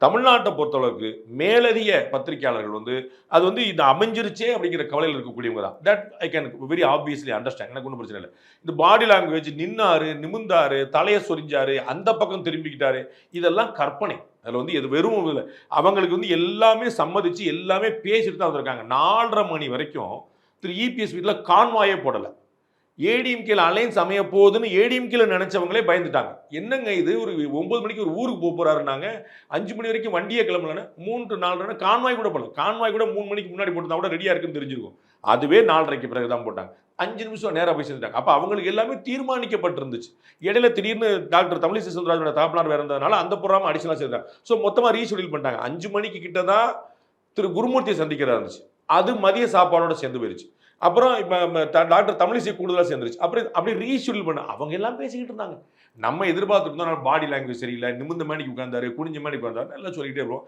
தமிழ்நாட்டை பொறுத்தளவுக்கு மேலதிக பத்திரிகையாளர்கள் வந்து அது வந்து இது அமைஞ்சிருச்சே அப்படிங்கிற கவலையில் இருக்கக்கூடியவங்க தான். That I can very obviously understand. எனக்கு ஒன்றும் பிரச்சனை இல்லை. இந்த பாடி லாங்குவேஜ் நின்னாரு, நிமிந்தாரு, தலையை சொரிஞ்சாரு, அந்த பக்கம் திரும்பிக்கிட்டாரு, இதெல்லாம் கற்பனை. அதில் வந்து எது வெறும் இல்லை. அவங்களுக்கு வந்து எல்லாமே சம்மதிச்சு எல்லாமே பேசிட்டு தான் வந்திருக்காங்க. 4:30 மணி வரைக்கும் திரு இபிஎஸ் வீட்டில் கான்வாயே போடலை. ஏடிஎம்கேல அலைன்ஸ் அமைய போகுதுன்னு ஏடிஎம்கேல நினைச்சவங்களே பயந்துட்டாங்க. என்னங்க இது, ஒரு 9 மணிக்கு ஒரு ஊருக்கு போறாருனாங்க, 5 மணி வரைக்கும் வண்டியே கிளம்பலன்னு 3 4 கான்வாய் கூட போடல. கான்வாய் கூட 3 மணிக்கு முன்னாடி போட்டு கூட ரெடியா இருக்குன்னு தெரிஞ்சிருக்கும். அதுவே 4:30க்கு பிறகு தான் போட்டாங்க. 5 நிமிஷம் நேரா போய் சேர்ந்துட்டாங்க. அப்ப அவங்களுக்கு எல்லாமே தீர்மானிக்கப்பட்டிருந்துச்சு. இடையில திடீர்னு டாக்டர் தமிழிசை சவுந்தரராஜனோட தகப்பனார் வேற இருந்ததுனால அந்த ப்ரோகிராம் அடிஷனலா சேர்த்தாங்க. ஸோ மொத்தமா ரீஷெடியூல் பண்ணிட்டாங்க. 5 மணிக்கு கிட்ட தான் திரு குருமூர்த்தியை சந்திக்கிறதா இருந்துச்சு. அது மதிய சாப்பாடோட சேர்ந்து போயிருச்சு. அப்புறம் டாக்டர் தமிழிசை கூடுதலாக சேர்ந்துருச்சு. அப்புறம் அப்படி ரீஷெடியூல் பண்ண அவங்க எல்லாம் பேசிக்கிட்டு இருந்தாங்க. நம்ம எதிர்பார்த்துட்டு இருந்தோம் பாடி லாங்குவேஜ் சரியில்லை, நிமிந்த மேனிக்கு உட்கார்ந்தாரு, குனிஞ்ச மேனிக்கு உட்கார்ந்தாரு, எல்லாம் சொல்லிக்கிட்டே இருப்போம்.